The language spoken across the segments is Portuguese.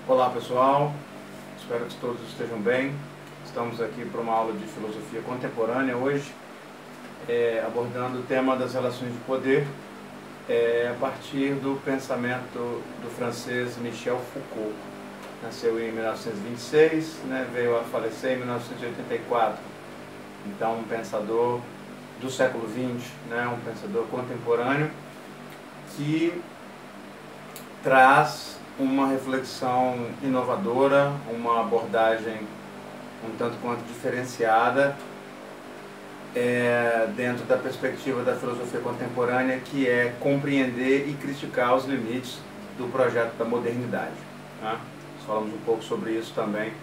Olá pessoal, espero que todos estejam bem. Estamos aqui para uma aula de filosofia contemporânea hoje, abordando o tema das relações de poder a partir do pensamento do francês Michel Foucault. Nasceu em 1926, veio a falecer em 1984. Então, um pensador do século XX, um pensador contemporâneo que traz uma reflexão inovadora, uma abordagem um tanto quanto diferenciada dentro da perspectiva da filosofia contemporânea, que é compreender e criticar os limites do projeto da modernidade. Nós falamos um pouco sobre isso também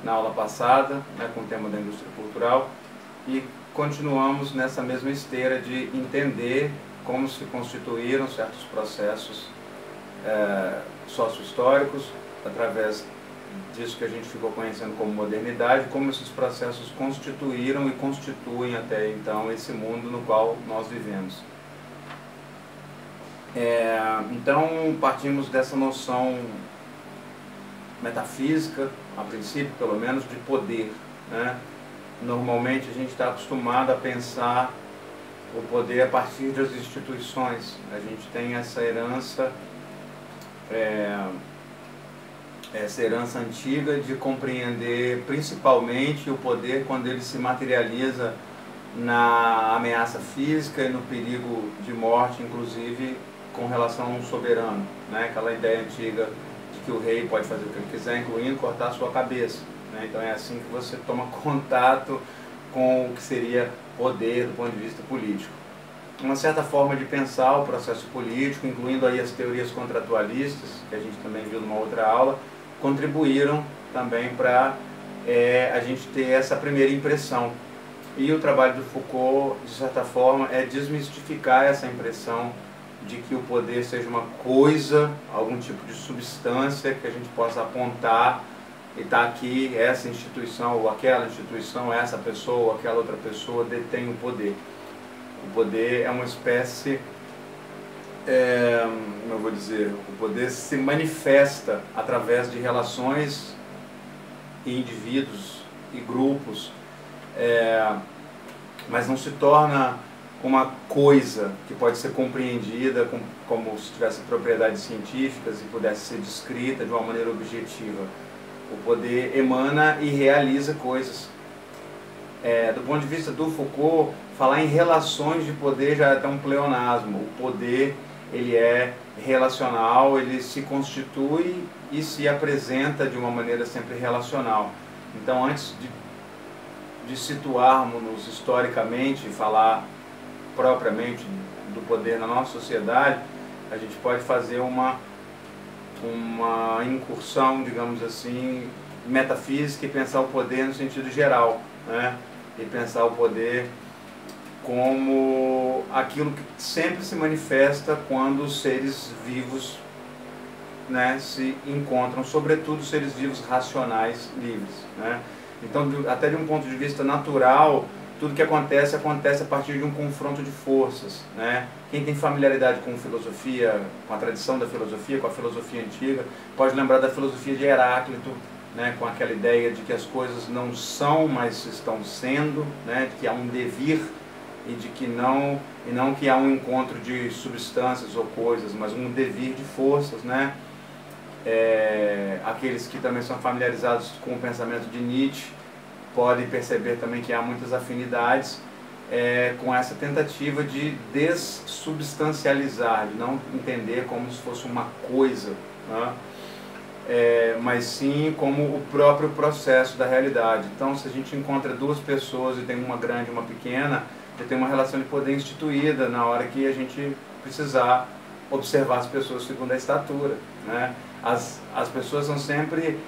na aula passada, com o tema da indústria cultural, e continuamos nessa mesma esteira de entender como se constituíram certos processos sócio-históricos, através disso que a gente ficou conhecendo como modernidade, como esses processos constituíram e constituem até então esse mundo no qual nós vivemos. Então, partimos dessa noção metafísica, a princípio pelo menos, de poder. Normalmente a gente está acostumado a pensar o poder a partir das instituições. A gente tem essa herança antiga de compreender principalmente o poder quando ele se materializa na ameaça física e no perigo de morte, inclusive com relação a um soberano, aquela ideia antiga de que o rei pode fazer o que ele quiser, incluindo cortar a sua cabeça. Então é assim que você toma contato com o que seria poder do ponto de vista político. Uma certa forma de pensar o processo político, incluindo aí as teorias contratualistas, que a gente também viu numa outra aula, contribuíram também para a gente ter essa primeira impressão. E o trabalho do Foucault, de certa forma, é desmistificar essa impressão de que o poder seja uma coisa, algum tipo de substância que a gente possa apontar e está aqui, essa instituição ou aquela instituição, essa pessoa ou aquela outra pessoa detém o poder. O poder é uma espécie, como eu vou dizer, o poder se manifesta através de relações e indivíduos e grupos, mas não se torna uma coisa que pode ser compreendida como se tivesse propriedades científicas e pudesse ser descrita de uma maneira objetiva. O poder emana e realiza coisas. Do ponto de vista do Foucault, falar em relações de poder já é até um pleonasmo. O poder, ele é relacional, ele se constitui e se apresenta de uma maneira sempre relacional. Então, antes de situarmos-nos historicamente e falar propriamente do poder na nossa sociedade, a gente pode fazer uma incursão, digamos assim, metafísica e pensar o poder no sentido geral, e pensar o poder como aquilo que sempre se manifesta quando os seres vivos se encontram, sobretudo seres vivos racionais, livres. Então, até de um ponto de vista natural, tudo que acontece a partir de um confronto de forças. Quem tem familiaridade com filosofia, com a tradição da filosofia, com a filosofia antiga, pode lembrar da filosofia de Heráclito, com aquela ideia de que as coisas não são, mas estão sendo, de que há um devir e de que não que há um encontro de substâncias ou coisas, mas um devir de forças. Aqueles que também são familiarizados com o pensamento de Nietzsche podem perceber também que há muitas afinidades com essa tentativa de dessubstancializar, de não entender como se fosse uma coisa, mas sim como o próprio processo da realidade. Então, se a gente encontra duas pessoas e tem uma grande e uma pequena, tem uma relação de poder instituída na hora que a gente precisar observar as pessoas segundo a estatura. As pessoas são sempre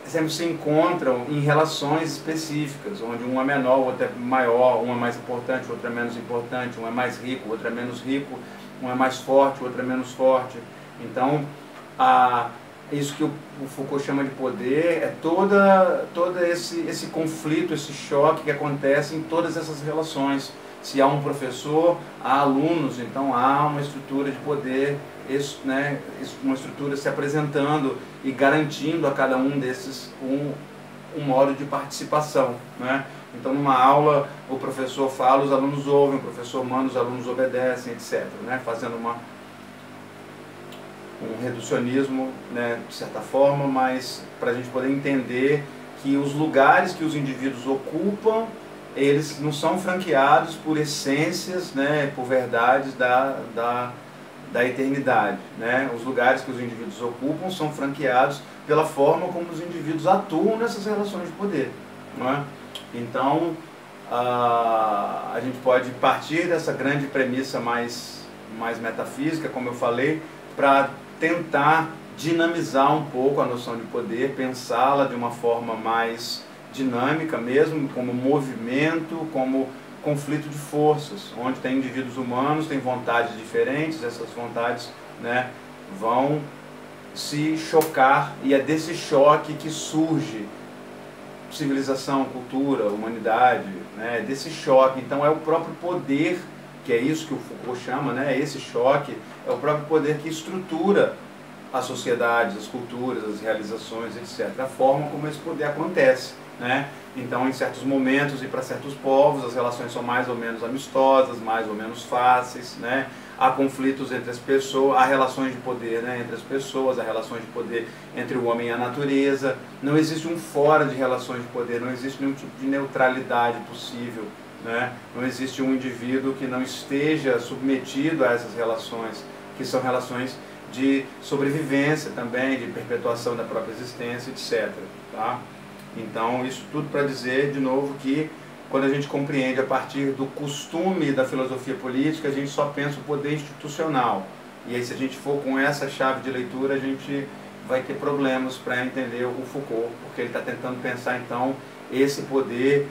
se encontram em relações específicas, onde um é menor, o outro é maior, um é mais importante, o outro é menos importante, um é mais rico, o outro é menos rico, um é mais forte, o outro é menos forte. Então, isso que o Foucault chama de poder é todo esse conflito, esse choque que acontece em todas essas relações. Se há um professor, há alunos, então há uma estrutura de poder né, uma estrutura se apresentando e garantindo a cada um desses um modo de participação, né? Então, numa aula, o professor fala, os alunos ouvem, o professor manda, os alunos obedecem, etc., né? Fazendo um reducionismo, né, de certa forma, mas para a gente poder entender que os lugares que os indivíduos ocupam, eles não são franqueados por essências, né, por verdades da eternidade, né? Os lugares que os indivíduos ocupam são franqueados pela forma como os indivíduos atuam nessas relações de poder, não é? Então, a gente pode partir dessa grande premissa mais metafísica, como eu falei, para tentar dinamizar um pouco a noção de poder, pensá-la de uma forma mais dinâmica mesmo, como movimento, como conflito de forças, onde tem indivíduos humanos, tem vontades diferentes, essas vontades, né, vão se chocar, e é desse choque que surge civilização, cultura, humanidade, né, desse choque. Então é o próprio poder, que é isso que o Foucault chama, né, esse choque, é o próprio poder que estrutura as sociedades, as culturas, as realizações, etc. A forma como esse poder acontece, né? Então, em certos momentos e para certos povos, as relações são mais ou menos amistosas, mais ou menos fáceis, né? Há conflitos entre as pessoas, há relações de poder, né, entre as pessoas, há relações de poder entre o homem e a natureza. Não existe um fora de relações de poder, não existe nenhum tipo de neutralidade possível, né? Não existe um indivíduo que não esteja submetido a essas relações, que são relações de sobrevivência também, de perpetuação da própria existência, etc. Tá? Então, isso tudo para dizer, de novo, que quando a gente compreende a partir do costume da filosofia política, a gente só pensa o poder institucional. E aí, se a gente for com essa chave de leitura, a gente vai ter problemas para entender o Foucault, porque ele está tentando pensar, então, esse poder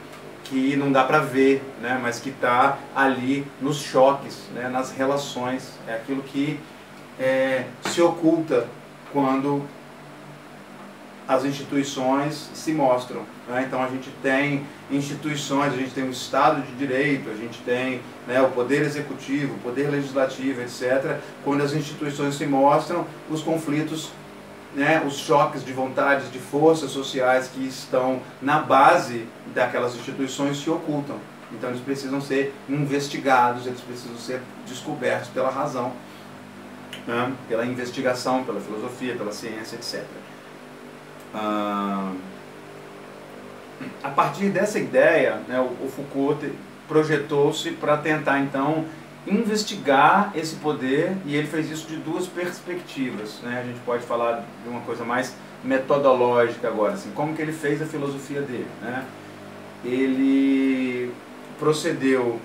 que não dá para ver, né, mas que está ali nos choques, né, nas relações. É aquilo que se oculta quando as instituições se mostram, né? Então a gente tem instituições, a gente tem o Estado de Direito, a gente tem, né, o Poder Executivo, o Poder Legislativo, etc. Quando as instituições se mostram, os conflitos, né, os choques de vontades, de forças sociais que estão na base daquelas instituições se ocultam. Então eles precisam ser investigados, eles precisam ser descobertos pela razão, né, pela investigação, pela filosofia, pela ciência, etc. A partir dessa ideia, né, o Foucault projetou-se para tentar, então, investigar esse poder, e ele fez isso de duas perspectivas, né? A gente pode falar de uma coisa mais metodológica agora, assim, como que ele fez a filosofia dele, né? Ele procedeu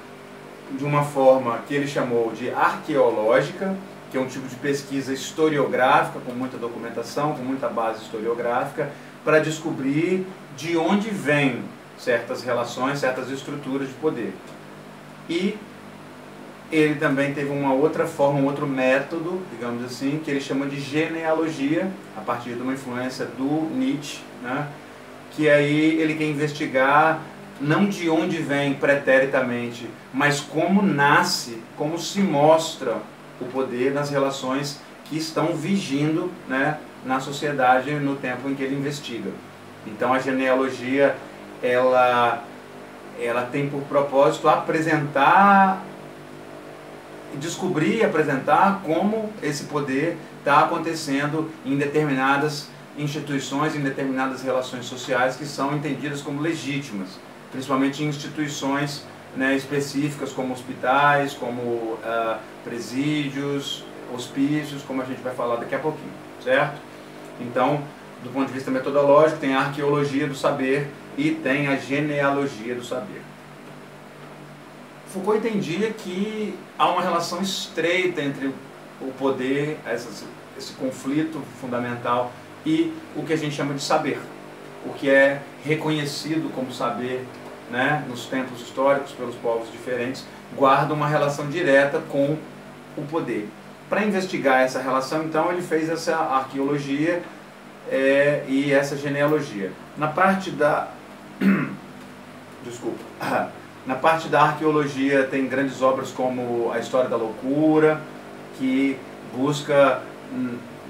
de uma forma que ele chamou de arqueológica, que é um tipo de pesquisa historiográfica, com muita documentação, com muita base historiográfica, para descobrir de onde vêm certas relações, certas estruturas de poder. E ele também teve uma outra forma, um outro método, digamos assim, que ele chama de genealogia, a partir de uma influência do Nietzsche, né? Que aí ele quer investigar não de onde vem preteritamente, mas como nasce, como se mostra o poder nas relações que estão vigindo, né, na sociedade no tempo em que ele investiga. Então a genealogia, ela tem por propósito apresentar, descobrir e apresentar como esse poder está acontecendo em determinadas instituições, em determinadas relações sociais que são entendidas como legítimas, principalmente em instituições, né, específicas como hospitais, como presídios, hospícios, como a gente vai falar daqui a pouquinho, certo? Então, do ponto de vista metodológico, tem a arqueologia do saber e tem a genealogia do saber. Foucault entendia que há uma relação estreita entre o poder, esse conflito fundamental, e o que a gente chama de saber, o que é reconhecido como saber, né, nos tempos históricos pelos povos diferentes, guarda uma relação direta com o poder. Para investigar essa relação, então, ele fez essa arqueologia e essa genealogia. Na parte da na parte da arqueologia tem grandes obras como A História da Loucura, que busca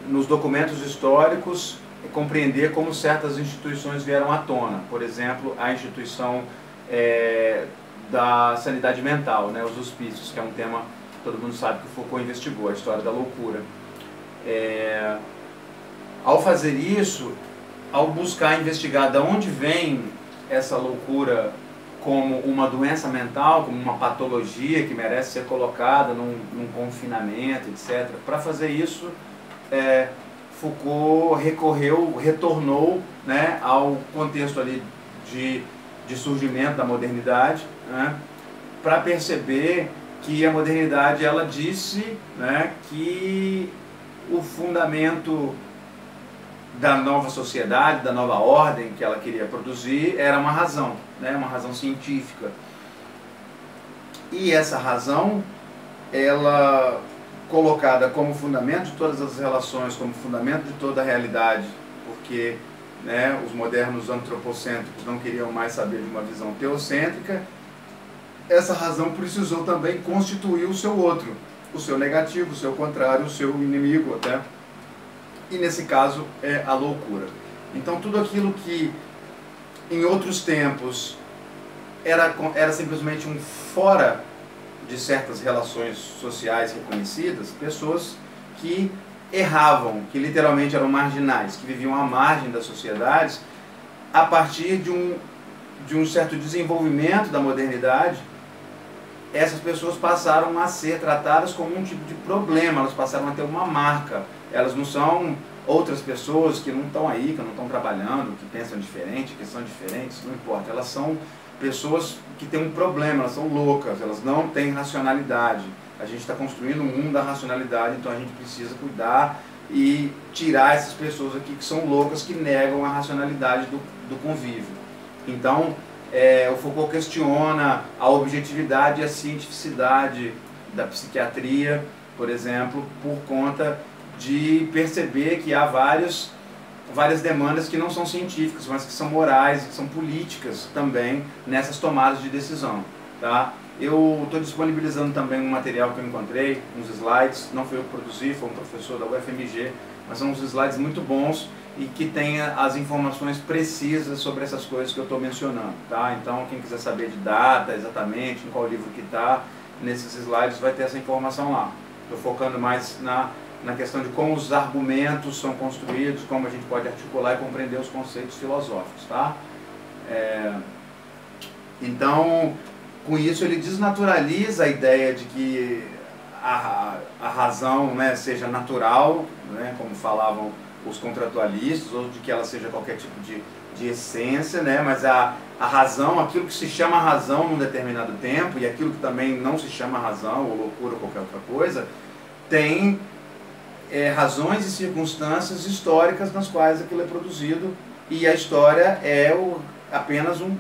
nos documentos históricos compreender como certas instituições vieram à tona. Por exemplo, a instituição da sanidade mental, né, os hospícios, que é um tema que todo mundo sabe que Foucault investigou, a história da loucura. Ao fazer isso, ao buscar investigar de onde vem essa loucura como uma doença mental, como uma patologia que merece ser colocada num confinamento, etc. Para fazer isso, Foucault retornou, né, ao contexto ali de surgimento da modernidade, né, para perceber que a modernidade, ela disse, né, que o fundamento da nova sociedade, da nova ordem que ela queria produzir, era uma razão, né, uma razão científica. E essa razão, ela colocada como fundamento de todas as relações, como fundamento de toda a realidade, porque, né, os modernos antropocêntricos não queriam mais saber de uma visão teocêntrica, essa razão precisou também constituir o seu outro, o seu negativo, o seu contrário, o seu inimigo até. E nesse caso é a loucura. Então tudo aquilo que em outros tempos era simplesmente um fora de certas relações sociais reconhecidas, pessoas que erravam, que literalmente eram marginais, que viviam à margem das sociedades, a partir de um certo desenvolvimento da modernidade, essas pessoas passaram a ser tratadas como um tipo de problema, elas passaram a ter uma marca. Elas não são outras pessoas que não estão aí, que não estão trabalhando, que pensam diferente, que são diferentes, não importa. Elas são pessoas que têm um problema, elas são loucas, elas não têm racionalidade. A gente está construindo um mundo da racionalidade, então a gente precisa cuidar e tirar essas pessoas aqui que são loucas, que negam a racionalidade do convívio. Então, o Foucault questiona a objetividade e a cientificidade da psiquiatria, por exemplo, por conta de perceber que há várias demandas que não são científicas, mas que são morais, que são políticas também nessas tomadas de decisão. Tá? Eu estou disponibilizando também um material que eu encontrei, uns slides, não foi eu que produzi, foi um professor da UFMG, mas são uns slides muito bons e que tem as informações precisas sobre essas coisas que eu estou mencionando. Tá? Então, quem quiser saber de data exatamente, em qual livro que está, nesses slides vai ter essa informação lá. Estou focando mais na questão de como os argumentos são construídos, como a gente pode articular e compreender os conceitos filosóficos. Tá? Então, com isso ele desnaturaliza a ideia de que a razão, né, seja natural, né, como falavam os contratualistas, ou de que ela seja qualquer tipo de essência, né, mas a razão, aquilo que se chama razão num determinado tempo, e aquilo que também não se chama razão, ou loucura, ou qualquer outra coisa, tem razões e circunstâncias históricas nas quais aquilo é produzido, e a história é apenas o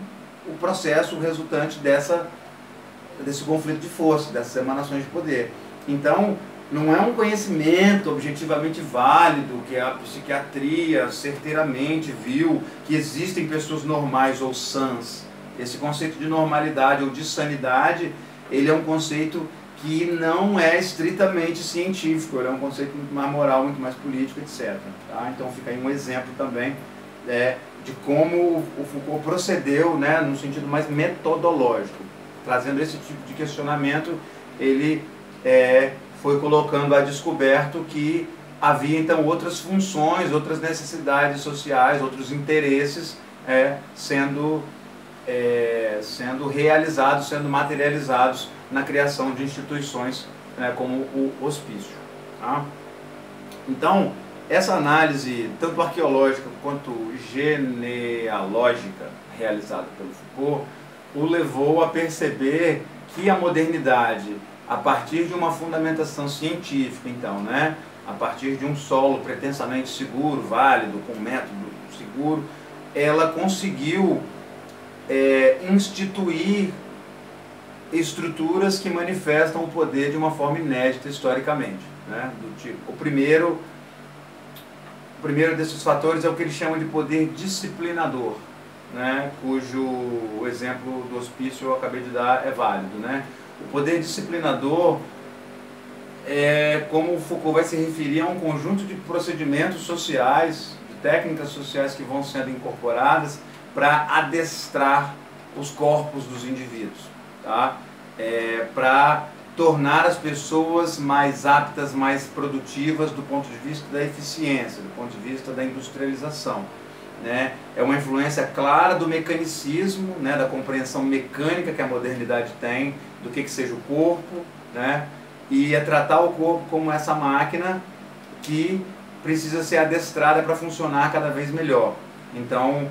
processo, o resultante desse conflito de força, dessas emanações de poder. Então, não é um conhecimento objetivamente válido que a psiquiatria certeiramente viu que existem pessoas normais ou sãs. Esse conceito de normalidade ou de sanidade, ele é um conceito que não é estritamente científico, ele é um conceito muito mais moral, muito mais político, etc. Tá? Então fica aí um exemplo também de como o Foucault procedeu, né, no sentido mais metodológico. Trazendo esse tipo de questionamento, ele foi colocando a descoberto que havia então outras funções, outras necessidades sociais, outros interesses sendo realizados, sendo materializados na criação de instituições como o hospício. Tá? Então, essa análise, tanto arqueológica quanto genealógica, realizada pelo Foucault, o levou a perceber que a modernidade, a partir de uma fundamentação científica, então, né, a partir de um solo pretensamente seguro, válido, com método seguro, ela conseguiu instituir estruturas que manifestam o poder de uma forma inédita historicamente. Né? Do tipo, o primeiro desses fatores é o que eles chamam de poder disciplinador, né? Cujo exemplo do hospício eu acabei de dar é válido. Né? O poder disciplinador como o Foucault vai se referir a um conjunto de procedimentos sociais, de técnicas sociais que vão sendo incorporadas para adestrar os corpos dos indivíduos, tá? Para tornar as pessoas mais aptas, mais produtivas do ponto de vista da eficiência, do ponto de vista da industrialização, né? É uma influência clara do mecanicismo, né? Da compreensão mecânica que a modernidade tem do que seja o corpo, né? E é tratar o corpo como essa máquina que precisa ser adestrada para funcionar cada vez melhor. Então,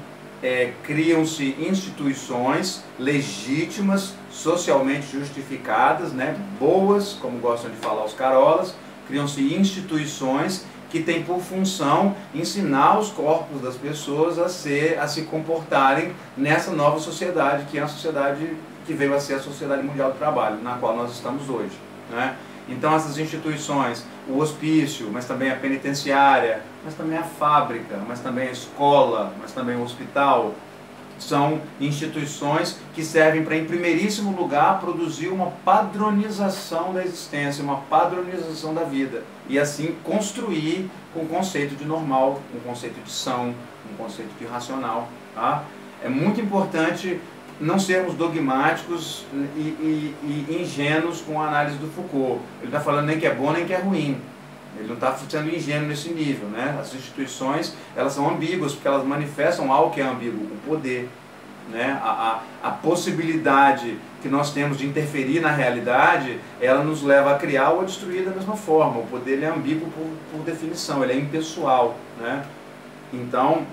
criam-se instituições legítimas, socialmente justificadas, né, boas, como gostam de falar os carolas. Criam-se instituições que têm por função ensinar os corpos das pessoas a se comportarem nessa nova sociedade, que é a sociedade que veio a ser a Sociedade Mundial do Trabalho, na qual nós estamos hoje, né? Então essas instituições, o hospício, mas também a penitenciária, mas também a fábrica, mas também a escola, mas também o hospital, são instituições que servem para, em primeiríssimo lugar, produzir uma padronização da existência, uma padronização da vida, e assim construir um conceito de normal, um conceito de são, um conceito de racional, tá? É muito importante não sermos dogmáticos e ingênuos com a análise do Foucault. Ele não está falando nem que é bom nem que é ruim. Ele não está sendo ingênuo nesse nível, né? As instituições, elas são ambíguas porque elas manifestam algo que é ambíguo, o poder, né? A possibilidade que nós temos de interferir na realidade, ela nos leva a criar ou a destruir da mesma forma. O poder, ele é ambíguo por definição, ele é impessoal, né? Então,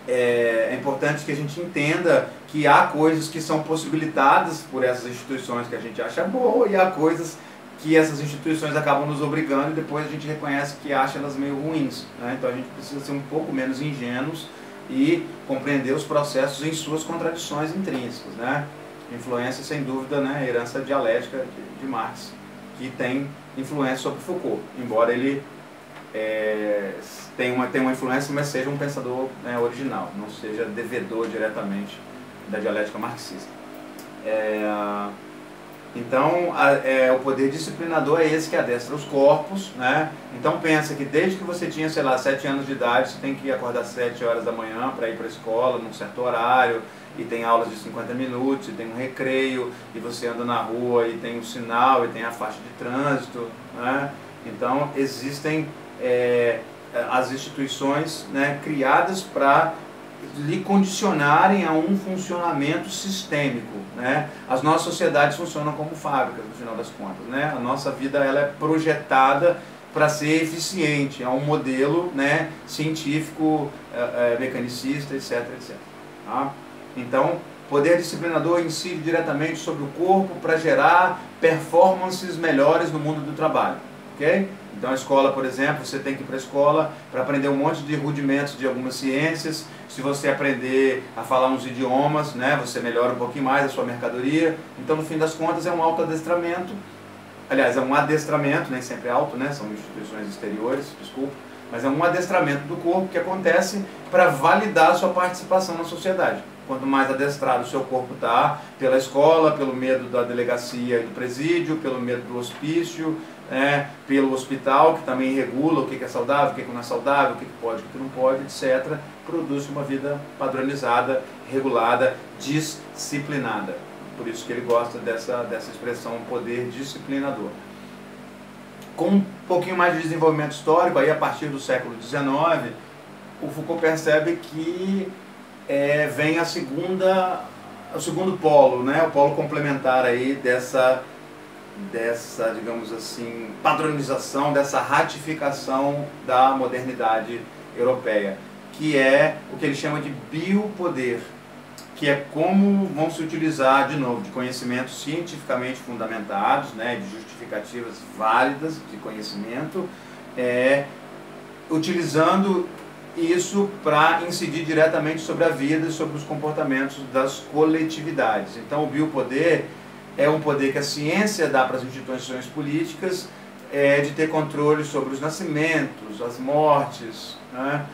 é importante que a gente entenda que há coisas que são possibilitadas por essas instituições que a gente acha boa, e há coisas que essas instituições acabam nos obrigando e depois a gente reconhece que acha elas meio ruins, né? Então a gente precisa ser um pouco menos ingênuos e compreender os processos em suas contradições intrínsecas, né? Influência, sem dúvida, né? A herança dialética de Marx, que tem influência sobre Foucault, embora ele tenha uma influência, mas seja um pensador, né, original, não seja devedor diretamente da dialética marxista. Então, o poder disciplinador é esse que adestra os corpos, né? Então pensa que desde que você tinha, sei lá, 7 anos de idade, você tem que acordar às 7 horas da manhã para ir para a escola, num certo horário, e tem aulas de 50 minutos, e tem um recreio, e você anda na rua, e tem um sinal, e tem a faixa de trânsito, né? Então existem as instituições, né, criadas para lhe condicionarem a um funcionamento sistêmico, né? As nossas sociedades funcionam como fábricas, no final das contas, né? A nossa vida, ela é projetada para ser eficiente, é um modelo, né, científico, mecanicista, etc, etc. Tá? Então, poder disciplinador incide diretamente sobre o corpo para gerar performances melhores no mundo do trabalho, ok? Então a escola, por exemplo, você tem que ir para a escola para aprender um monte de rudimentos de algumas ciências. Se você aprender a falar uns idiomas, né, você melhora um pouquinho mais a sua mercadoria. Então, no fim das contas, é um autoadestramento. Aliás, é um adestramento, nem sempre é auto, né, são instituições exteriores, desculpa. Mas é um adestramento do corpo que acontece para validar a sua participação na sociedade. Quanto mais adestrado o seu corpo está, pela escola, pelo medo da delegacia e do presídio, pelo medo do hospício, pelo hospital, que também regula o que é saudável, o que não é saudável, o que pode, o que não pode, etc., produz uma vida padronizada, regulada, disciplinada. Por isso que ele gosta dessa expressão, poder disciplinador. Com um pouquinho mais de desenvolvimento histórico, aí a partir do século XIX, o Foucault percebe que vem o segundo polo, né, o polo complementar aí dessa, digamos assim, padronização, dessa ratificação da modernidade europeia, que é o que ele chama de biopoder, que é como vão se utilizar, de novo, de conhecimentos cientificamente fundamentados, né, de justificativas válidas de conhecimento, utilizando isso para incidir diretamente sobre a vida e sobre os comportamentos das coletividades. Então o biopoder é um poder que a ciência dá para as instituições políticas, de ter controle sobre os nascimentos, as mortes, né?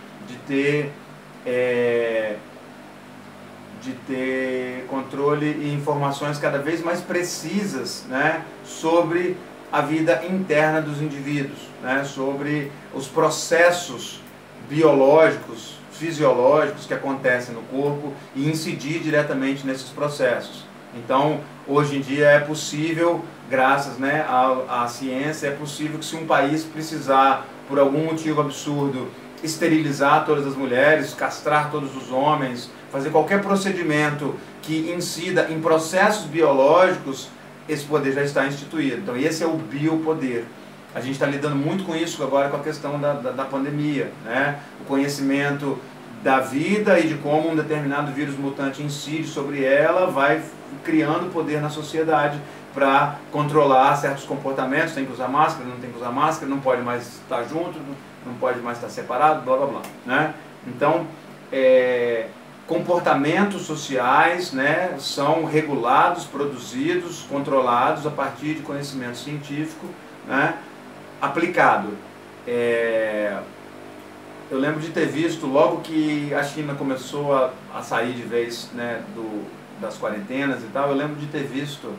de ter controle e informações cada vez mais precisas, né? sobre a vida interna dos indivíduos, né? Sobre os processos biológicos, fisiológicos que acontecem no corpo e incidir diretamente nesses processos. Então, hoje em dia é possível, graças, né, à ciência, é possível que se um país precisar, por algum motivo absurdo, esterilizar todas as mulheres, castrar todos os homens, fazer qualquer procedimento que incida em processos biológicos, esse poder já está instituído. Então esse é o biopoder. A gente está lidando muito com isso agora com a questão da pandemia, né? O conhecimento da vida e de como um determinado vírus mutante incide sobre ela vai criando poder na sociedade para controlar certos comportamentos. Tem que usar máscara, não tem que usar máscara, não pode mais estar junto, não pode mais estar separado, blá blá blá, né? Então, comportamentos sociais, né, são regulados, produzidos, controlados a partir de conhecimento científico, né, aplicado. Eu lembro de ter visto, logo que a China começou a sair de vez, né, das quarentenas e tal, eu lembro de ter visto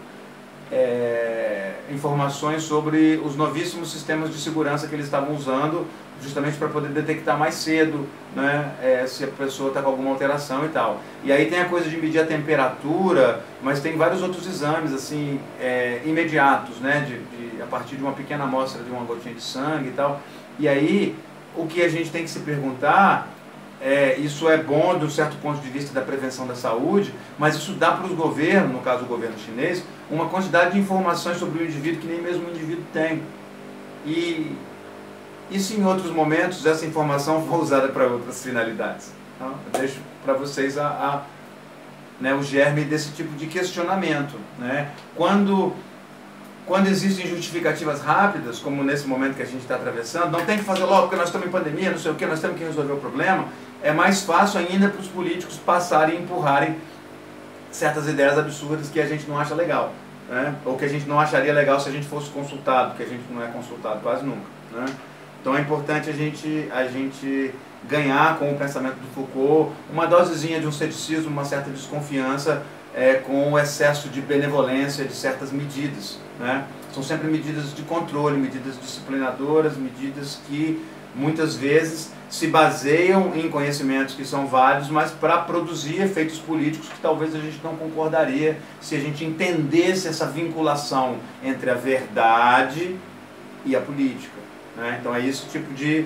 informações sobre os novíssimos sistemas de segurança que eles estavam usando justamente para poder detectar mais cedo, né, se a pessoa está com alguma alteração e tal. E aí tem a coisa de medir a temperatura, mas tem vários outros exames assim, imediatos, né, a partir de uma pequena amostra de uma gotinha de sangue e tal. E aí o que a gente tem que se perguntar isso é bom de um certo ponto de vista da prevenção da saúde, mas isso dá para os governos, no caso o governo chinês, uma quantidade de informações sobre o indivíduo que nem mesmo o indivíduo tem. E se em outros momentos essa informação for usada para outras finalidades? Então, eu deixo para vocês né, o germe desse tipo de questionamento, né? Quando existem justificativas rápidas, como nesse momento que a gente está atravessando, não tem que fazer logo porque nós estamos em pandemia, não sei o que, nós temos que resolver o problema, é mais fácil ainda para os políticos passarem e empurrarem certas ideias absurdas que a gente não acha legal, né? Ou que a gente não acharia legal se a gente fosse consultado, porque a gente não é consultado quase nunca, né? Então é importante a gente ganhar com o pensamento do Foucault uma dosezinha de um ceticismo, uma certa desconfiança com o excesso de benevolência de certas medidas, né? São sempre medidas de controle, medidas disciplinadoras, medidas que muitas vezes se baseiam em conhecimentos que são válidos, mas para produzir efeitos políticos que talvez a gente não concordaria se a gente entendesse essa vinculação entre a verdade e a política, né? Então é esse tipo de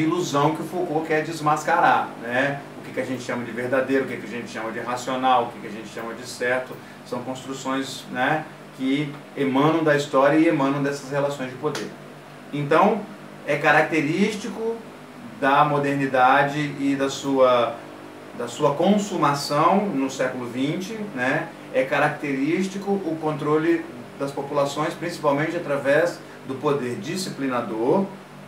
ilusão que o Foucault quer desmascarar, né? O que a gente chama de verdadeiro, o que a gente chama de racional, o que a gente chama de certo, são construções, né, que emanam da história e emanam dessas relações de poder. Então, é característico da modernidade e da sua consumação no século XX, né? É característico o controle das populações, principalmente através do poder disciplinador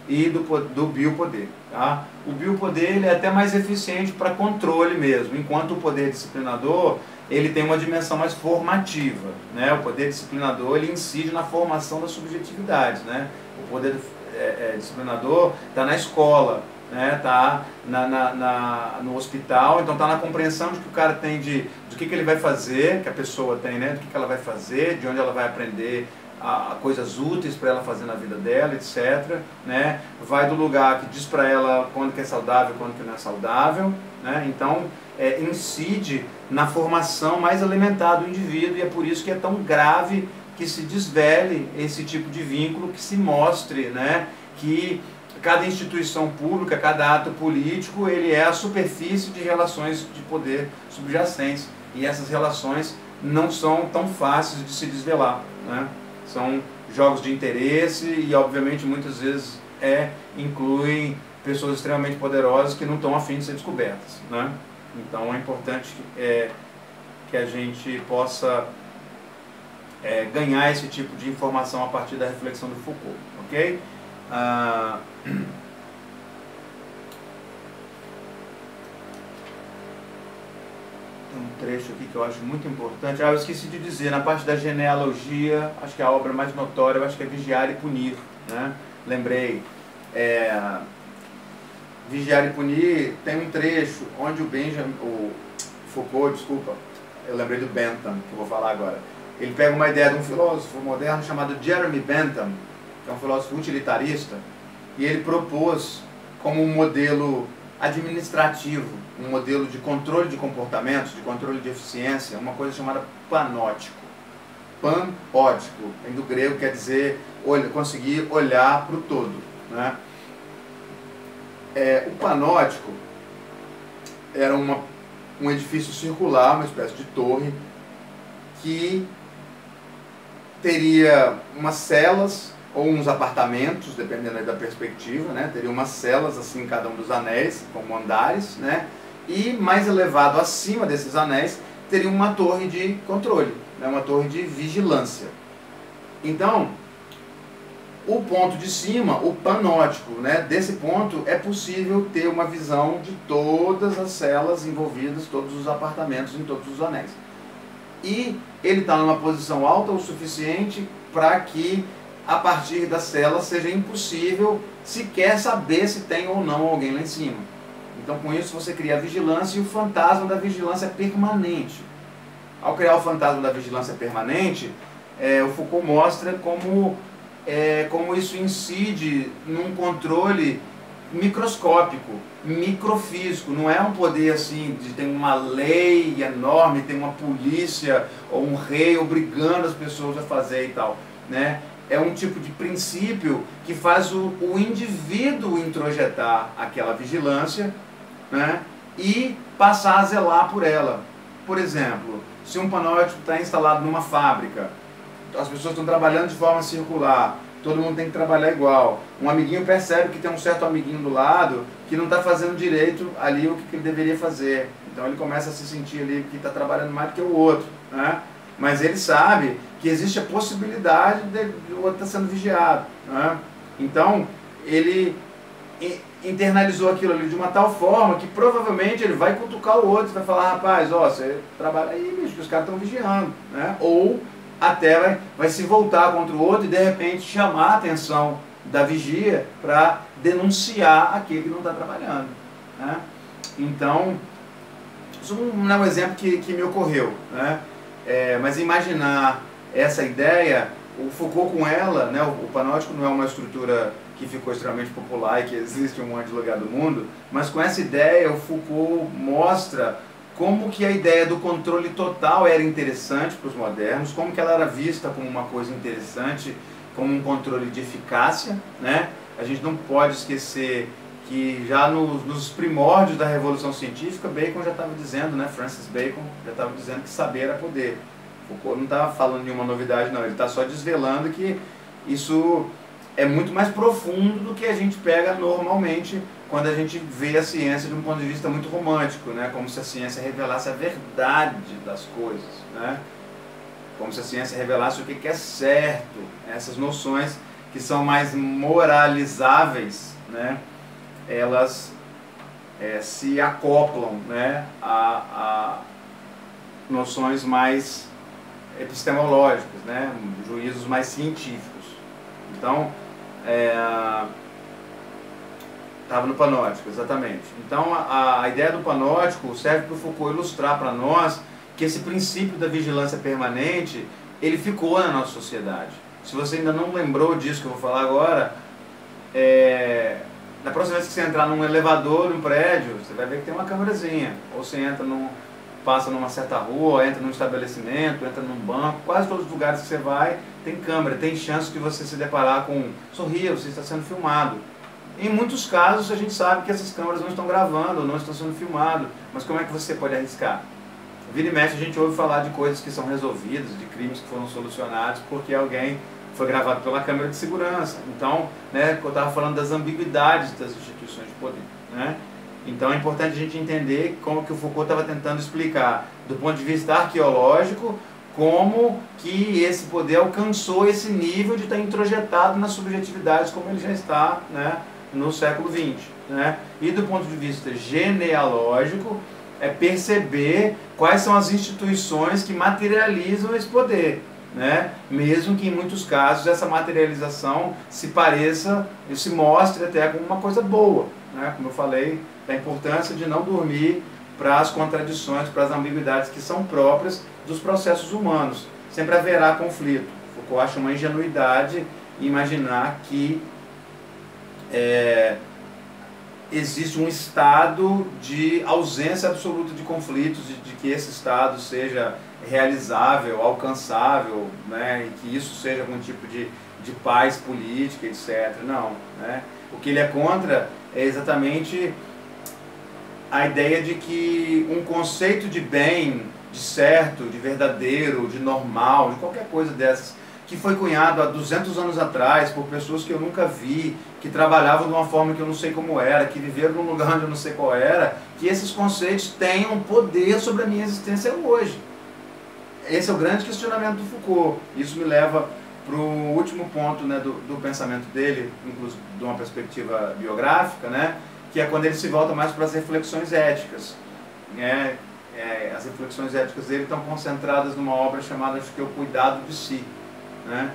e do biopoder. Tá? O biopoder ele é até mais eficiente para controle mesmo, enquanto o poder disciplinador ele tem uma dimensão mais formativa, né? O poder disciplinador ele incide na formação das subjetividades, né? O poder disciplinador está na escola, né? Está no hospital, então está na compreensão de que o cara tem do que ele vai fazer, que a pessoa tem, né? Do que ela vai fazer, de onde ela vai aprender coisas úteis para ela fazer na vida dela, etc. Né? Vai do lugar que diz para ela quando que é saudável, quando que não é saudável, né? Então incide na formação mais elementar do indivíduo e é por isso que é tão grave que se desvele esse tipo de vínculo, que se mostre, né, que cada instituição pública, cada ato político, ele é a superfície de relações de poder subjacentes e essas relações não são tão fáceis de se desvelar, né? São jogos de interesse e, obviamente, muitas vezes incluem pessoas extremamente poderosas que não estão a fim de ser descobertas, né? Então, é importante que a gente possa ganhar esse tipo de informação a partir da reflexão do Foucault, ok? Tem um trecho aqui que eu acho muito importante. Eu esqueci de dizer, na parte da genealogia, acho que a obra mais notória, eu acho que é Vigiar e Punir, né? Lembrei. Vigiar e Punir tem um trecho onde o Foucault, desculpa, eu lembrei do Bentham, que eu vou falar agora. Ele pega uma ideia de um filósofo moderno chamado Jeremy Bentham, que é um filósofo utilitarista, e ele propôs como um modelo administrativo, um modelo de controle de comportamentos, de controle de eficiência, uma coisa chamada panótico. Panótico, vem do grego, quer dizer conseguir olhar para o todo, né? O panótico era um edifício circular, uma espécie de torre, que teria umas celas ou uns apartamentos, dependendo da perspectiva, né? Teria umas celas assim em cada um dos anéis, como andares, né? E mais elevado acima desses anéis teria uma torre de controle, né? Uma torre de vigilância. Então, o ponto de cima, o panótico, né? Desse ponto é possível ter uma visão de todas as celas envolvidas, todos os apartamentos em todos os anéis. E ele está numa posição alta o suficiente para que a partir da cela seja impossível sequer saber se tem ou não alguém lá em cima. Então com isso você cria a vigilância e o fantasma da vigilância permanente. Ao criar o fantasma da vigilância permanente, o Foucault mostra como isso incide num controle microscópico, microfísico. Não é um poder assim de ter uma lei enorme, tem uma polícia ou um rei obrigando as pessoas a fazer e tal, né? É um tipo de princípio que faz o indivíduo introjetar aquela vigilância, né? E passar a zelar por ela. Por exemplo, se um panótico está instalado numa fábrica, as pessoas estão trabalhando de forma circular, todo mundo tem que trabalhar igual. Um amiguinho percebe que tem um certo amiguinho do lado que não está fazendo direito ali o que ele deveria fazer. Então ele começa a se sentir ali que está trabalhando mais do que o outro, né? Mas ele sabe que existe a possibilidade de o outro estar sendo vigiado, né? Então ele internalizou aquilo ali de uma tal forma que provavelmente ele vai cutucar o outro, vai falar: rapaz, ó, você trabalha aí, bicho, que os caras estão vigiando, né? Ou até vai se voltar contra o outro e de repente chamar a atenção da vigia para denunciar aquele que não está trabalhando, né? Então, isso não é um exemplo que me ocorreu, né? Mas imaginar essa ideia, o Foucault com ela, né, o panótico não é uma estrutura que ficou extremamente popular e que existe em um monte de lugar do mundo, mas com essa ideia o Foucault mostra como que a ideia do controle total era interessante para os modernos, como que ela era vista como uma coisa interessante, como um controle de eficácia, né? A gente não pode esquecer que já nos primórdios da Revolução Científica, Bacon já estava dizendo, né, Francis Bacon já estava dizendo que saber era poder. Foucault não estava falando nenhuma novidade não, ele está só desvelando que isso é muito mais profundo do que a gente pega normalmente quando a gente vê a ciência de um ponto de vista muito romântico, né? Como se a ciência revelasse a verdade das coisas, né? Como se a ciência revelasse o que é certo, essas noções que são mais moralizáveis, né? Elas se acoplam, né, a noções mais epistemológicas, né? Juízos mais científicos. Então, estava no panótico, exatamente. Então a ideia do panótico serve para o Foucault ilustrar para nós que esse princípio da vigilância permanente, ele ficou na nossa sociedade. Se você ainda não lembrou disso que eu vou falar agora, na próxima vez que você entrar num elevador, num prédio, você vai ver que tem uma câmerazinha. Ou você passa numa certa rua, entra num estabelecimento, entra num banco, quase todos os lugares que você vai tem câmera, tem chance de você se deparar com sorria, você está sendo filmado. Em muitos casos a gente sabe que essas câmeras não estão gravando, ou não estão sendo filmado, mas como é que você pode arriscar? Vira e mexe a gente ouve falar de coisas que são resolvidas, de crimes que foram solucionados porque alguém foi gravado pela câmera de segurança. Então, né, eu estava falando das ambiguidades das instituições de poder, né? Então é importante a gente entender como que o Foucault estava tentando explicar, do ponto de vista arqueológico, como que esse poder alcançou esse nível de estar introjetado nas subjetividades como ele já está, né, no século XX, né? E do ponto de vista genealógico, perceber quais são as instituições que materializam esse poder, né? Mesmo que em muitos casos essa materialização se pareça e se mostre até como uma coisa boa, né? Como eu falei, da importância de não dormir para as contradições, para as ambiguidades que são próprias dos processos humanos. sempre haverá conflito. Foucault acha uma ingenuidade imaginar que existe um estado de ausência absoluta de conflitos, de que esse estado seja realizável, alcançável, né, e que isso seja algum tipo de paz política, etc. Não, né? O que ele é contra é exatamente a ideia de que um conceito de bem, de certo, de verdadeiro, de normal, de qualquer coisa dessas, que foi cunhado há 200 anos atrás por pessoas que eu nunca vi, que trabalhavam de uma forma que eu não sei como era, que viveram num lugar onde eu não sei qual era, que esses conceitos tenham poder sobre a minha existência hoje. Esse é o grande questionamento do Foucault. Isso me leva para o último ponto, né, do pensamento dele, inclusive de uma perspectiva biográfica, né, que é quando ele se volta mais para as reflexões éticas. As reflexões éticas dele estão concentradas numa obra chamada, acho que é O Cuidado de Si, né,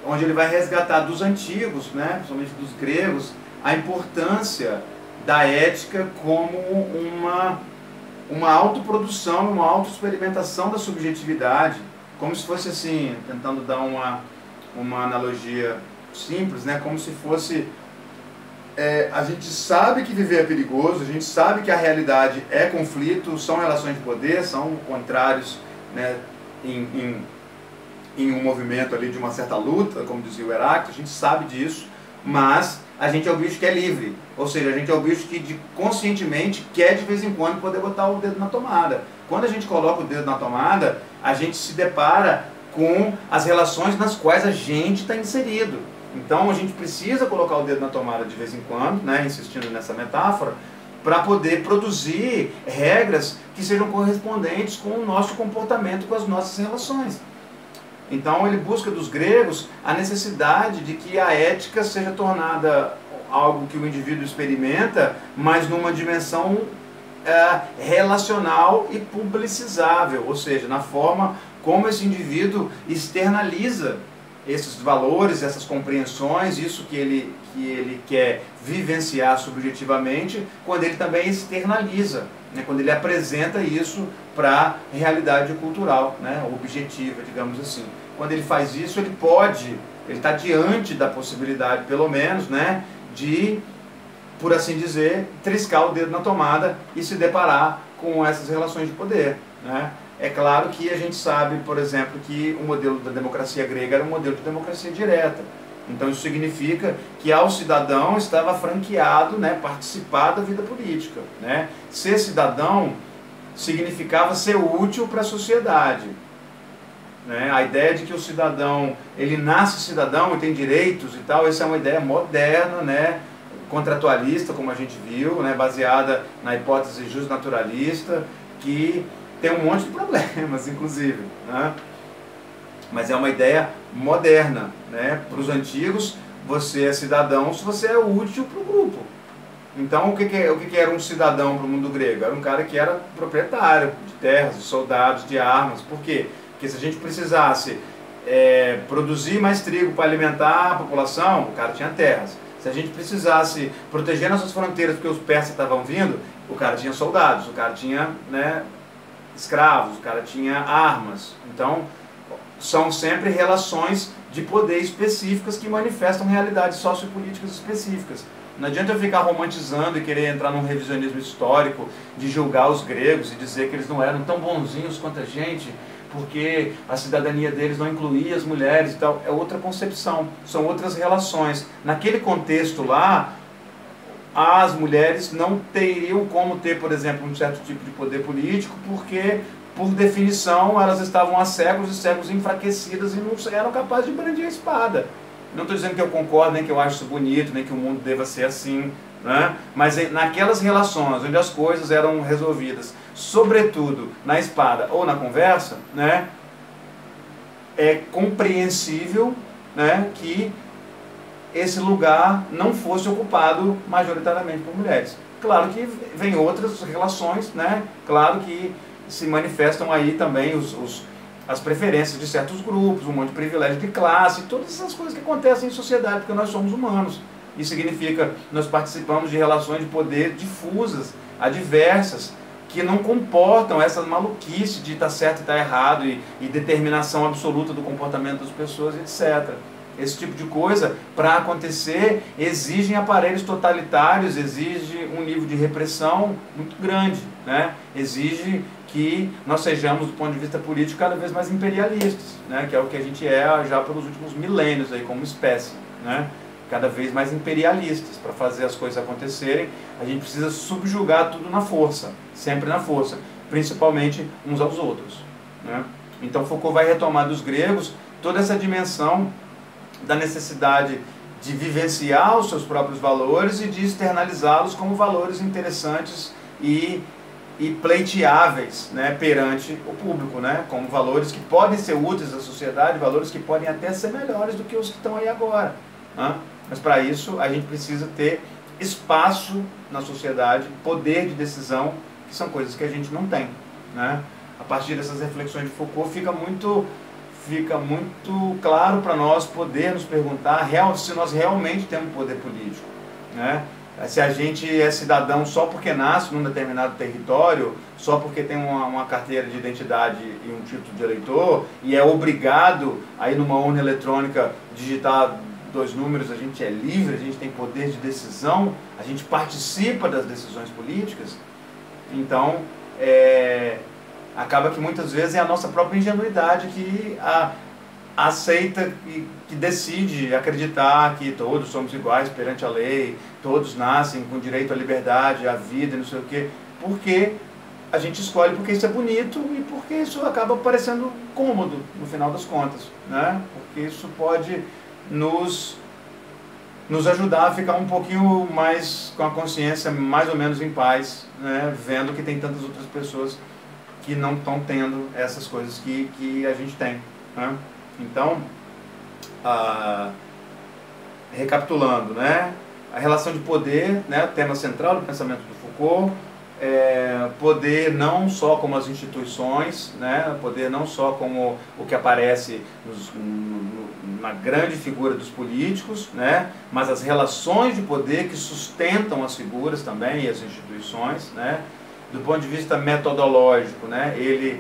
onde ele vai resgatar dos antigos, né, principalmente dos gregos, a importância da ética como uma autoprodução, uma autoexperimentação da subjetividade, como se fosse assim, tentando dar uma analogia simples, né, como se fosse, a gente sabe que viver é perigoso, a gente sabe que a realidade é conflito, são relações de poder, são contrários, né, em um movimento ali de uma certa luta, como dizia o Heráclito, a gente sabe disso, mas a gente é o bicho que é livre, ou seja, a gente é o bicho que conscientemente quer de vez em quando poder botar o dedo na tomada. Quando a gente coloca o dedo na tomada, a gente se depara com as relações nas quais a gente está inserido. Então a gente precisa colocar o dedo na tomada de vez em quando, né, insistindo nessa metáfora, para poder produzir regras que sejam correspondentes com o nosso comportamento, com as nossas relações. Então ele busca dos gregos a necessidade de que a ética seja tornada algo que o indivíduo experimenta, mas numa dimensão relacional e publicizável, ou seja, na forma como esse indivíduo externaliza esses valores, essas compreensões, isso que ele quer vivenciar subjetivamente, quando ele também externaliza, né, quando ele apresenta isso para a realidade cultural, né, objetiva, digamos assim. Quando ele faz isso, ele está diante da possibilidade, pelo menos, né, de, por assim dizer, triscar o dedo na tomada e se deparar com essas relações de poder, né. É claro que a gente sabe, por exemplo, que o modelo da democracia grega era um modelo de democracia direta. Então isso significa que ao cidadão estava franqueado, né, participar da vida política, né. Ser cidadão significava ser útil para a sociedade, né. A ideia de que o cidadão, ele nasce cidadão e tem direitos e tal, essa é uma ideia moderna, né, contratualista, como a gente viu, né, baseada na hipótese justnaturalista, que tem um monte de problemas, inclusive, né? Mas é uma ideia moderna, né? Para os antigos, você é cidadão se você é útil para o grupo. Então, o que era um cidadão para o mundo grego? Era um cara que era proprietário de terras, de soldados, de armas. Por quê? Porque se a gente precisasse produzir mais trigo para alimentar a população, o cara tinha terras. Se a gente precisasse proteger nossas fronteiras porque os persas estavam vindo, o cara tinha soldados, o cara tinha, né, escravos, o cara tinha armas. Então, são sempre relações de poder específicas que manifestam realidades sociopolíticas específicas. Não adianta eu ficar romantizando e querer entrar num revisionismo histórico de julgar os gregos e dizer que eles não eram tão bonzinhos quanto a gente, porque a cidadania deles não incluía as mulheres e tal. É outra concepção, são outras relações. Naquele contexto lá, as mulheres não teriam como ter, por exemplo, um certo tipo de poder político, porque, por definição, elas estavam há séculos e séculos enfraquecidas e não eram capazes de brandir a espada. Não estou dizendo que eu concordo, nem que eu acho isso bonito, nem que o mundo deva ser assim, né? Mas naquelas relações onde as coisas eram resolvidas, sobretudo na espada ou na conversa, né, é compreensível, né, que esse lugar não fosse ocupado majoritariamente por mulheres. Claro que vem outras relações, né? Claro que se manifestam aí também as preferências de certos grupos, um monte de privilégio de classe, todas essas coisas que acontecem em sociedade, porque nós somos humanos. Isso significa que nós participamos de relações de poder difusas, adversas, que não comportam essa maluquice de estar certo e estar errado e determinação absoluta do comportamento das pessoas, etc. Esse tipo de coisa, para acontecer, exigem aparelhos totalitários, exige um nível de repressão muito grande, né? Exige que nós sejamos, do ponto de vista político, cada vez mais imperialistas, né? Que é o que a gente é já pelos últimos milênios aí, como espécie, né? Cada vez mais imperialistas. Para fazer as coisas acontecerem, a gente precisa subjugar tudo na força, sempre na força, principalmente uns aos outros, né? Então Foucault vai retomar dos gregos toda essa dimensão da necessidade de vivenciar os seus próprios valores e de externalizá-los como valores interessantes e pleiteáveis, né, perante o público, né, como valores que podem ser úteis à sociedade, valores que podem até ser melhores do que os que estão aí agora, né? Mas para isso a gente precisa ter espaço na sociedade, poder de decisão, que são coisas que a gente não tem, né? A partir dessas reflexões de Foucault fica muito claro para nós poder nos perguntar se nós realmente temos poder político, né? Se a gente é cidadão só porque nasce num determinado território, só porque tem uma carteira de identidade e um título de eleitor, e é obrigado a ir numa urna eletrônica digitar 2 números, a gente é livre, a gente tem poder de decisão, a gente participa das decisões políticas. Então, acaba que muitas vezes é a nossa própria ingenuidade que aceita, que decide acreditar que todos somos iguais perante a lei, todos nascem com direito à liberdade, à vida, não sei o quê, porque a gente escolhe porque isso é bonito e porque isso acaba parecendo cômodo no final das contas, né? Porque isso pode nos ajudar a ficar um pouquinho mais com a consciência mais ou menos em paz, né? Vendo que tem tantas outras pessoas que não estão tendo essas coisas que a gente tem, né? Então, recapitulando, né? A relação de poder, né? Tema central do pensamento do Foucault, poder não só como as instituições, né? Poder não só como o que aparece na grande figura dos políticos, né? Mas as relações de poder que sustentam as figuras também e as instituições, né? Do ponto de vista metodológico, né? Ele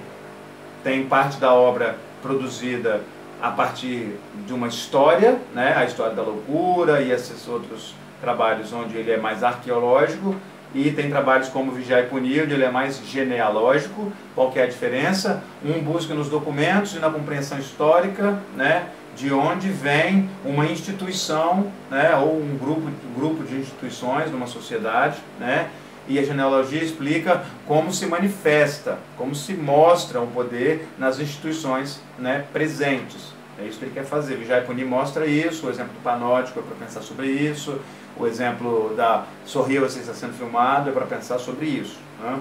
tem parte da obra produzida a partir de uma história, né? A história da loucura e esses outros trabalhos onde ele é mais arqueológico, e tem trabalhos como Vigiar e Punir, onde ele é mais genealógico. Qual que é a diferença? Um busca nos documentos e na compreensão histórica, né? De onde vem uma instituição, né? Ou um grupo de instituições numa sociedade, né? E a genealogia explica como se manifesta, como se mostra o poder nas instituições, né, presentes. É isso que ele quer fazer. Vigiar e Punir mostra isso, o exemplo do Panótico é para pensar sobre isso, o exemplo da Sorriu, você está sendo filmado, é para pensar sobre isso, né?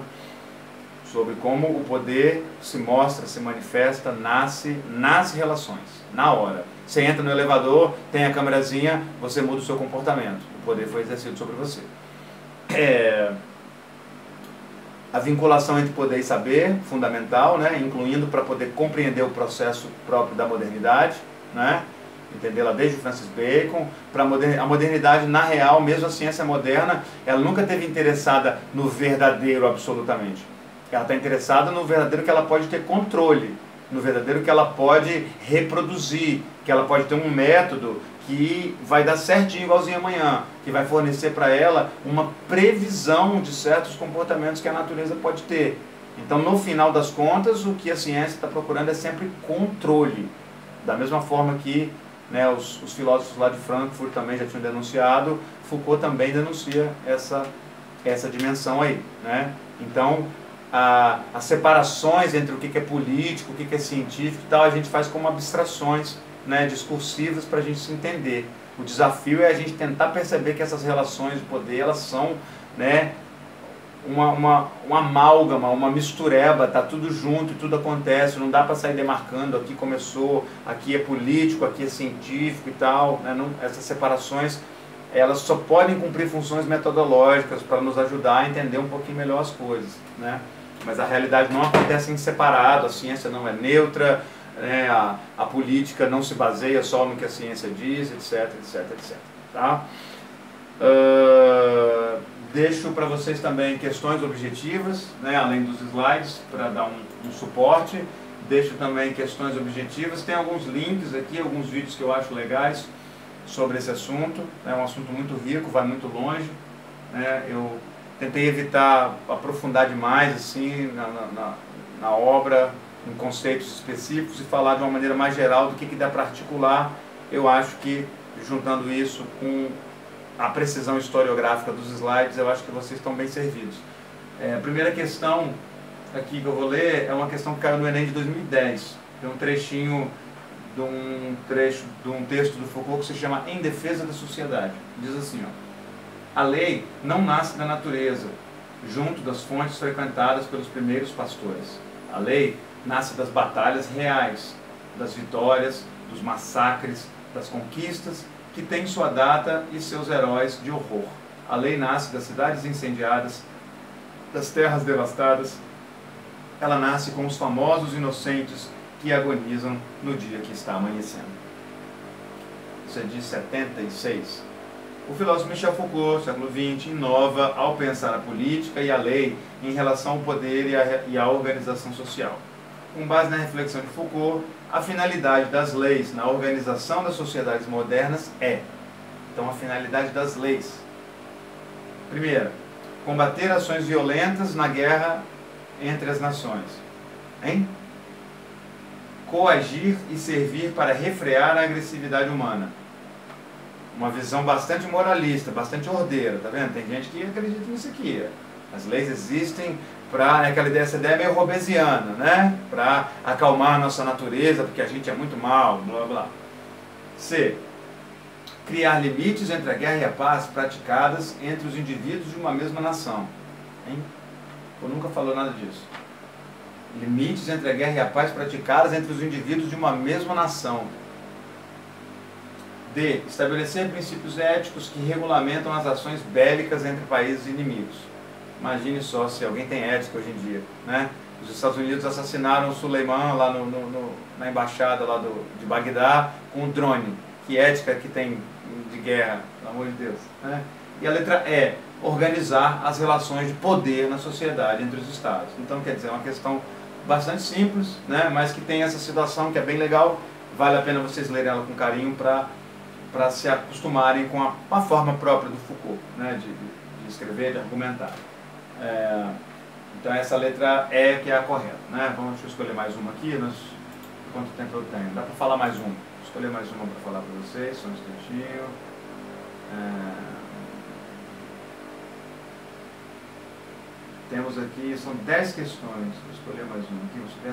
Sobre como o poder se mostra, se manifesta, nasce nas relações, na hora. Você entra no elevador, tem a câmerazinha, você muda o seu comportamento, o poder foi exercido sobre você. A vinculação entre poder e saber, fundamental, né? Incluindo para poder compreender o processo próprio da modernidade, né? Entendê-la desde Francis Bacon. A modernidade, na real, mesmo a ciência moderna, ela nunca esteve interessada no verdadeiro absolutamente. Ela está interessada no verdadeiro que ela pode ter controle, no verdadeiro que ela pode reproduzir, que ela pode ter um método que vai dar certinho igualzinho amanhã, que vai fornecer para ela uma previsão de certos comportamentos que a natureza pode ter. Então, no final das contas, o que a ciência está procurando é sempre controle. Da mesma forma que, né, os filósofos lá de Frankfurt também já tinham denunciado, Foucault também denuncia essa dimensão aí, né? Então, as separações entre o que é político, o que é científico e tal, a gente faz como abstrações, né, discursivas para a gente se entender. O desafio é a gente tentar perceber que essas relações de poder, elas são, né, uma amálgama, uma mistureba, tá tudo junto e tudo acontece, não dá para sair demarcando, aqui começou, aqui é político, aqui é científico e tal, né? Não, essas separações, elas só podem cumprir funções metodológicas para nos ajudar a entender um pouquinho melhor as coisas, né? Mas a realidade não acontece em separado, a ciência não é neutra, né? A política não se baseia só no que a ciência diz, etc, etc, etc. Tá? Deixo para vocês também questões objetivas, né, além dos slides, para dar um suporte. Deixo também questões objetivas. Tem alguns links aqui, alguns vídeos que eu acho legais sobre esse assunto. É um assunto muito rico, vai muito longe. Né? Eu tentei evitar aprofundar demais assim, na obra, em conceitos específicos, e falar de uma maneira mais geral do que dá para articular. Eu acho que, juntando isso com a precisão historiográfica dos slides, eu acho que vocês estão bem servidos. A primeira questão aqui que eu vou ler é uma questão que caiu no Enem de 2010. Tem um trechinho de um texto do Foucault que se chama Em Defesa da Sociedade. Diz assim, ó: a lei não nasce da natureza, junto das fontes frequentadas pelos primeiros pastores. A lei nasce das batalhas reais, das vitórias, dos massacres, das conquistas, que têm sua data e seus heróis de horror. A lei nasce das cidades incendiadas, das terras devastadas. Ela nasce com os famosos inocentes que agonizam no dia que está amanhecendo. Isso é de 76. O filósofo Michel Foucault, século XX, inova ao pensar a política e a lei em relação ao poder e à organização social. Com base na reflexão de Foucault, a finalidade das leis na organização das sociedades modernas é... Então, a finalidade das leis. Primeira, combater ações violentas na guerra entre as nações. Hein? Coagir e servir para refrear a agressividade humana. Uma visão bastante moralista, bastante ordeira, tá vendo? Tem gente que acredita nisso aqui. As leis existem para, essa ideia meio robesiana, né? Para acalmar a nossa natureza, porque a gente é muito mal, blá blá. C. Criar limites entre a guerra e a paz praticadas entre os indivíduos de uma mesma nação. Hein? Eu nunca falou nada disso. Limites entre a guerra e a paz praticadas entre os indivíduos de uma mesma nação. D. Estabelecer princípios éticos que regulamentam as ações bélicas entre países inimigos. Imagine só se alguém tem ética hoje em dia, né? Os Estados Unidos assassinaram o Suleiman lá na embaixada lá de Bagdá com um drone. Que ética que tem de guerra, pelo amor de Deus, né? E a letra E. Organizar as relações de poder na sociedade entre os estados. Então, quer dizer, é uma questão bastante simples, né? Mas que tem essa situação que é bem legal. Vale a pena vocês lerem ela com carinho para se acostumarem com a forma própria do Foucault, né? de escrever, de argumentar. Então essa letra E que é a correta, né? Deixa eu escolher mais uma aqui. Quanto tempo eu tenho? Dá para falar mais uma. Vou escolher mais uma para falar para vocês, só um instantinho. Temos aqui, são 10 questões. Vou escolher mais uma aqui, vou escolher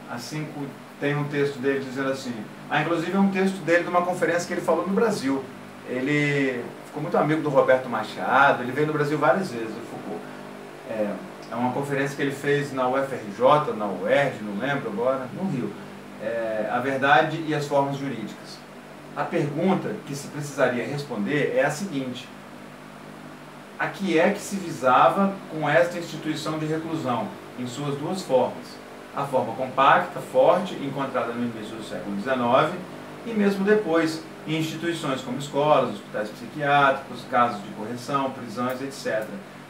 a 5. Tem um texto dele dizendo assim... inclusive é um texto dele de uma conferência que ele falou no Brasil. Ele ficou muito amigo do Roberto Machado, ele veio no Brasil várias vezes, o Foucault. É uma conferência que ele fez na UFRJ, na UERJ, não lembro agora, no Rio. A verdade e as formas jurídicas. A pergunta que se precisaria responder é a seguinte: a que é que se visava com esta instituição de reclusão, em suas duas formas? A forma compacta, forte, encontrada no início do século XIX e mesmo depois, em instituições como escolas, hospitais psiquiátricos, casos de correção, prisões, etc.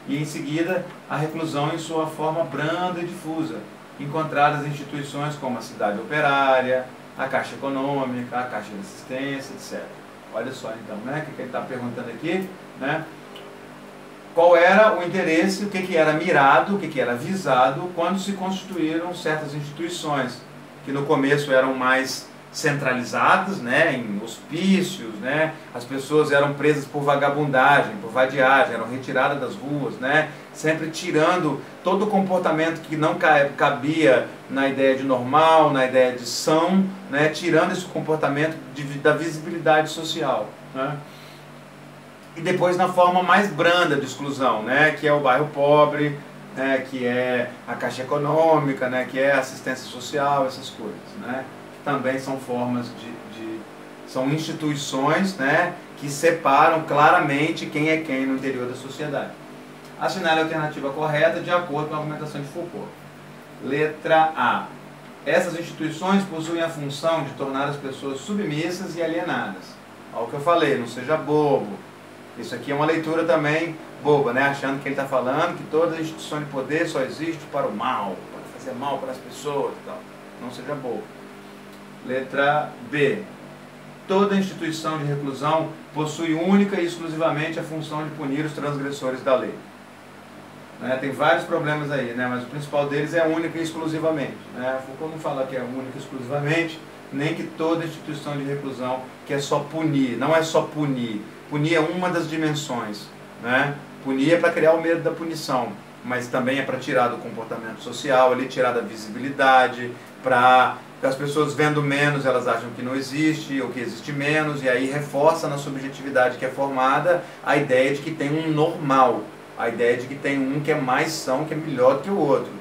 E em seguida, a reclusão em sua forma branda e difusa, encontradas em instituições como a Cidade Operária, a Caixa Econômica, a Caixa de Assistência, etc. Olha só então, né, o que ele está perguntando aqui, né? Qual era o interesse, o que era mirado, o que era visado quando se constituíram certas instituições, que no começo eram mais centralizadas, né, em hospícios, né, as pessoas eram presas por vagabundagem, por vadiagem, eram retiradas das ruas, né, sempre tirando todo o comportamento que não cabia na ideia de normal, na ideia de são, né, tirando esse comportamento da visibilidade social, né. E depois na forma mais branda de exclusão, né, que é o bairro pobre, né, que é a Caixa Econômica, né, que é a assistência social, essas coisas, né, que também são formas são instituições, né, que separam claramente quem é quem no interior da sociedade. Assinale a alternativa correta de acordo com a argumentação de Foucault. Letra A. Essas instituições possuem a função de tornar as pessoas submissas e alienadas. Olha o que eu falei, não seja bobo. Isso aqui é uma leitura também boba, né? Achando que ele está falando que toda instituição de poder só existe para o mal, para fazer mal para as pessoas e tal. Não seja bobo. Letra B. Toda instituição de reclusão possui única e exclusivamente a função de punir os transgressores da lei. Né? Tem vários problemas aí, né? Mas o principal deles é única e exclusivamente. Né? Foucault não fala que é única e exclusivamente, nem que toda instituição de reclusão que é só punir. Não é só punir. Punir é uma das dimensões. Né? Punir é para criar o medo da punição, mas também é para tirar do comportamento social, ali tirar da visibilidade, para as pessoas vendo menos, elas acham que não existe, ou que existe menos, e aí reforça na subjetividade que é formada a ideia de que tem um normal, a ideia de que tem um que é mais são, que é melhor do que o outro.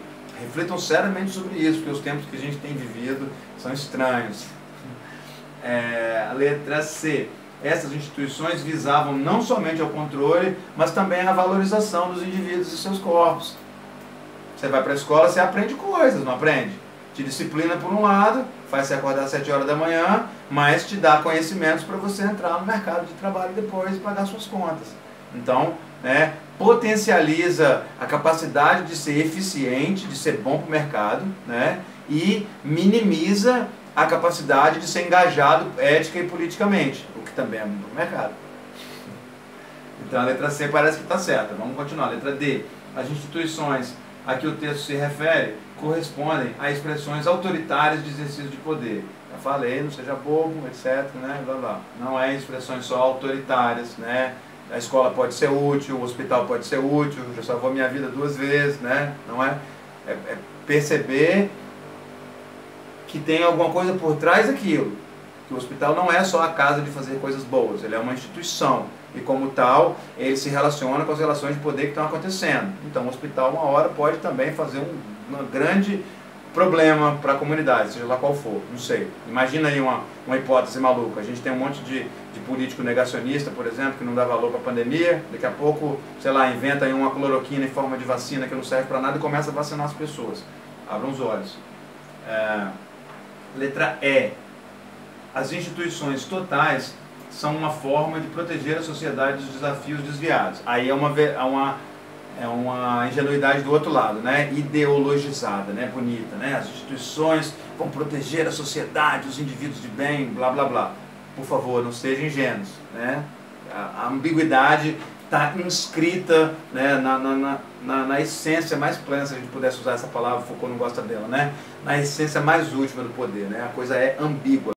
Reflitam seriamente sobre isso, porque os tempos que a gente tem vivido são estranhos. A letra C. Essas instituições visavam não somente ao controle, mas também à valorização dos indivíduos e seus corpos. Você vai para a escola, você aprende coisas, não aprende? Te disciplina por um lado, faz você acordar às 7 horas da manhã, mas te dá conhecimentos para você entrar no mercado de trabalho depois e pagar suas contas. Então, né, potencializa a capacidade de ser eficiente, de ser bom para o mercado, né, e minimiza a capacidade de ser engajado ética e politicamente, o que também é bom para o mercado. Então a letra C parece que está certa. Vamos continuar. Letra D. As instituições a que o texto se refere correspondem a expressões autoritárias de exercício de poder. Já falei, não seja bobo, etc. Né? Blá, blá. Não é expressões só autoritárias. Né? A escola pode ser útil, o hospital pode ser útil, já salvou minha vida 2 vezes. Né? Não é perceber que tem alguma coisa por trás daquilo. Que o hospital não é só a casa de fazer coisas boas, ele é uma instituição. E como tal, ele se relaciona com as relações de poder que estão acontecendo. Então o hospital uma hora pode também fazer um grande problema para a comunidade, seja lá qual for, não sei. Imagina aí uma hipótese maluca. A gente tem um monte de político negacionista, por exemplo, que não dá valor para a pandemia, daqui a pouco, sei lá, inventa aí uma cloroquina em forma de vacina que não serve para nada e começa a vacinar as pessoas. Abram os olhos. Letra E. As instituições totais são uma forma de proteger a sociedade dos desafios desviados. Aí é uma ingenuidade do outro lado, né? Ideologizada, né? Bonita, né? As instituições vão proteger a sociedade, os indivíduos de bem, blá blá blá. Por favor, não sejam ingênuos, né? A ambiguidade está inscrita, né, na essência mais plena, se a gente pudesse usar essa palavra, Foucault não gosta dela, né? Na essência mais última do poder, né? A coisa é ambígua.